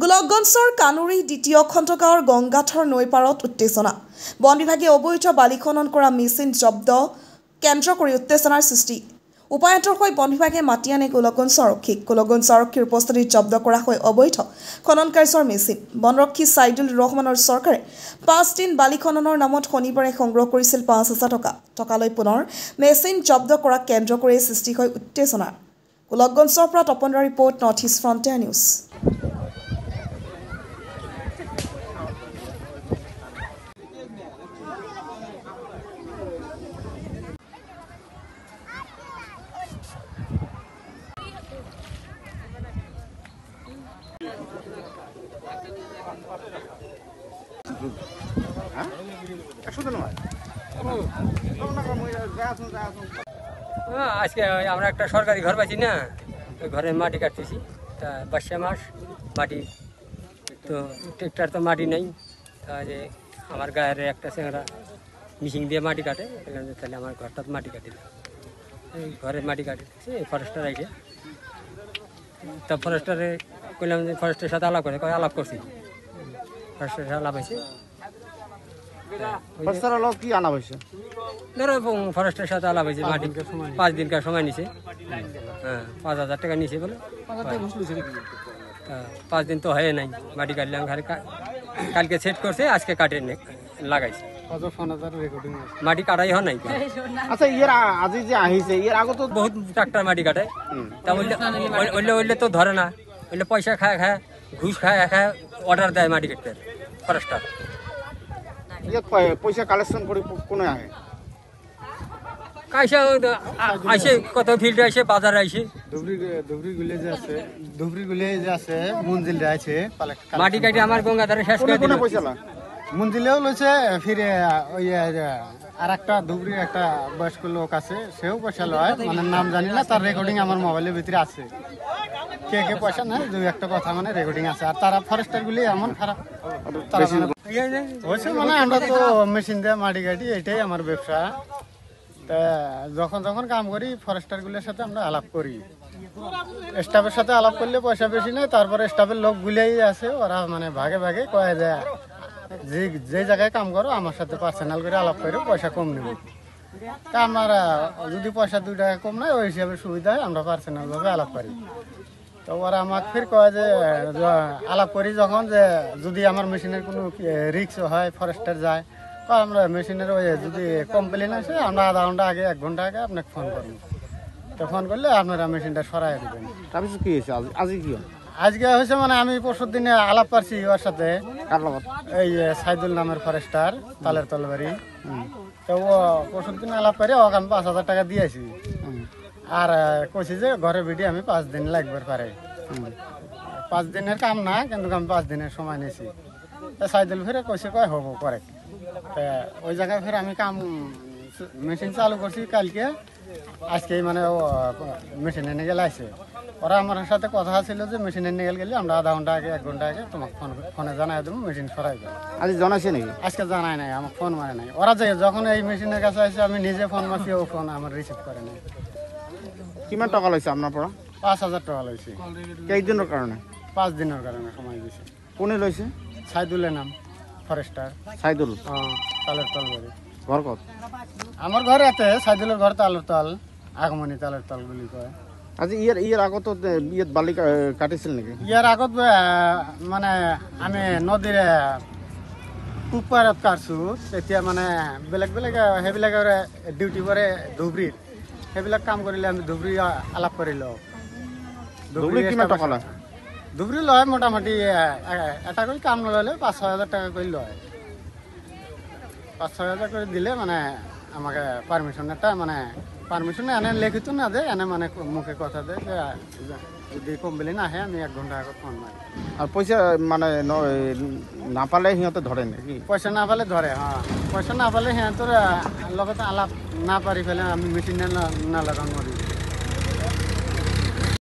গোলকগঞ্জৰ কানুৰী দ্বিতীয় খণ্ডগাঁৱৰ গংগাথৰ নৈপাৰত উত্তেজনা। বন বিভাগে অবৈধ বালি খনন কৰা মেচিন জব্দ কেন্দ্ৰ কৰি উত্তেজনাৰ সৃষ্টি। উপায়ন্তৰ হৈ বন বিভাগে মাতি আনে গোলকগঞ্জ আৰক্ষীক। গোলকগঞ্জ আৰক্ষীৰ উপস্থিতিত জব্দ কৰা হয় অবৈধ খনন কাৰ্যৰ মেচিন। বনৰক্ষী ছাইদুল ৰহমানৰ চৰকাৰে ৫ দিন বালি খননৰ নামত শনিবাৰে সংগ্ৰহ কৰিছিল ৫,০০০ টকা। টকালৈ পুনৰ মেচিন জব্দ কৰা কেন্দ্ৰ কৰি সৃষ্টি হয় উত্তেজনা। গোলকগঞ্জৰ পৰা তপনৰ ৰিপৰ্ট, নৰ্থ ইষ্ট ফ্ৰণ্টিয়াৰ নিউজ। আজকে আমরা একটা সরকারি ঘর পাইছি না, ওই ঘরের মাটি কাটতেছি। তা বর্ষা মাস মাটি তো ট্রেক্টর তো মাটি নেই, তা যে আমার গায়ের একটা চেংড়া মিশিং দিয়ে মাটি কাটে, তাহলে আমার ঘরটা মাটি কাটে এই ঘরের মাটি কাটতেছি। ফরেস্টার আইসে, তা ফরেস্টারে কইলাম যে ফরেস্টের সাথে আলাপ করে, আলাপ করছি, ফরেস্টের সাথে আলাপ হয়েছে। কি আনা হয়েছে? ধরো ফরেস্টের সাথে আলাপ হয়েছে, মাটি 5 দিনকার সময় নিছে। হ্যাঁ, 5,000 টাকা নিছে বলে। 5 দিন তো হয় নাই, মাটি কাটলাম, কালকে সেট করছে, আজকে কাটে লাগাইছে। মাটি কাটাই হয় নাই। আচ্ছা, আজি যে আহিছে, আগত বহুত ট্রাক্টর মাটি কাটে, তা ওইলে তো ধরে না, ওইলে পয়সা খায় ঘুষ খায় অর্ডার দেয় মাটি কাটতে ফরেস্টার। পয়সা কালেকশন করে কোনে আহে? আইসে কত ফিল্ডে আইসে, বাজারে আইসে, ধুবরি গুলে যে আছে মঞ্জিল আছে মাটি কাটি আমার গঙ্গাধারে শেষ করে দিল। মঞ্জিলেও লইছে, ফিরে ওই আর একটা ধুবরির একটা বয়স্ক লোক আছে, সেও পয়সা লয়, মানে নাম জানি না, তার রেকর্ডিং আমার মোবাইলের ভিতরে আছে। কে পয়সা নেয়, দুই একটা কথা মানে রেকর্ডিং আছে। আর তারা ফরেস্টার গুলি এমন খারাপ হয়েছে, মানে আমরা তো মেশিন দিয়ে মাটি কাটি, এটাই আমার ব্যবসা। তা যখন কাম করি ফরেস্টার গুলির সাথে আমরা আলাপ করি, স্টাফের সাথে আলাপ করলে পয়সা বেশি নেই। তারপরে স্টাফের লোক গুলাই আছে, ওরা মানে ভাগে ভাগে কয়ে যায় যে জায়গায় কাম করো আমার সাথে পার্সোনাল করে আলাপ করে পয়সা কম নেব। তা আমার যদি পয়সা 2 টাকা কম নেয়, ওই হিসাবে সুবিধা হয়, আমরা পার্সোনাল ভাবে আলাপ করি। তো ওরা আমাকে ফির কয় যে আলাপ করি যখন, যে যদি আমার মেশিনের কোনো রিক্স হয়, ফরেস্টার যায়, আমরা মেশিনের ওই যদি কমপ্লেন আসে, আমরা আধা ঘন্টা আগে 1 ঘন্টা আগে আপনাকে ফোন করবো। তো ফোন করলে আপনারা মেশিনটা সরাই দেবেন। তারপর কি হয়েছে আজকে? কি আজকে হয়েছে মানে আমি পরশুর দিনে আলাপ পারছি ওর সাথে, এই সাইদুল নামের ফরেস্টার, তালের তলবাড়ি। তো ও পরশুর দিনে আলাপ করে ওকে আমি 5,000 টাকা দিয়েছি। আর কইছি যে ঘরে ভিডিও আমি 5 দিন লাগবে পারে। 5 দিনের কাম না, কিন্তু আমি 5 দিনের সময় নিয়েছি। সাইদুল ফিরে কইছে কয় হবো করে। ওই জায়গায় ফিরে আমি কাম মেশিন চালু করছি কালকে, আজকেই মানে ও মেশিন এনে গেলে আসে। ওরা আমার সাথে কথা ছিল যে মেশিন এনে গেলে আমরা আধা ঘন্টা আগে 1 ঘন্টা আগে তোমাকে ফোনে জানাই দেবো, মেশিন সরাই দেবো। আজ জানাইছে নাকি? আজকে জানাই নাই, আমাকে ফোন মারে নাই। ওরা যে যখন এই মেশিনের কাছে আসে, আমি নিজে ফোন মারছি, ও ফোন আমার রিসিভ করে নাই। কিমান টাকা লইছে আপনার পড়া? 5,000 টাকা লইছে। কই দিনের কারণে? 5 দিনের কারণে সময় দিয়েছে। কোনে লইছে? সাইদুলের নাম, ফরেস্টার সাইদুল। তালের তলবাড়ি। ঘর কত? আমার ঘরে এতে সাইদুলের ঘর তালের তল, আগমনী তালের তল বলি কয়। আচ্ছা, আগত বালি কাটিছিল নাকি? আগত মানে আমি নদীর পুপাৰত কাটছো, তেতিয়া মানে বেলেগ সেইবিলাক ডিউটি কৰে ধুবুৰীত, সেইবিলাক কাম কৰিলে আমি ধুবুৰী আলাপ কৰি লওঁ। ধুবুৰী কিমান টকা লয়? ধুবুৰী লয় মোটামুটি এটা কৰি কাম নল'লে 5-6 হাজাৰ টাকা কৰি লয়। 5-6 হাজাৰ কৰি দিলে মানে আমাকে পারমিশন এটা মানে পারমিশন এনে লিখিত না দেয়, এনে মানে মুখে কথা দেয় যে যদি কমপ্লেন আহে আমি 1 ঘন্টা আগত ফোন মারি। আর পয়সা মানে না পালে সিহঁতে ধরে নাকি? পয়সা না পালে ধরে। হ্যাঁ, পয়সা না পালে সিহঁতৰ লগত আলাপ না পাৰি পেলাই আমি মেচিন না লাগান মাৰি।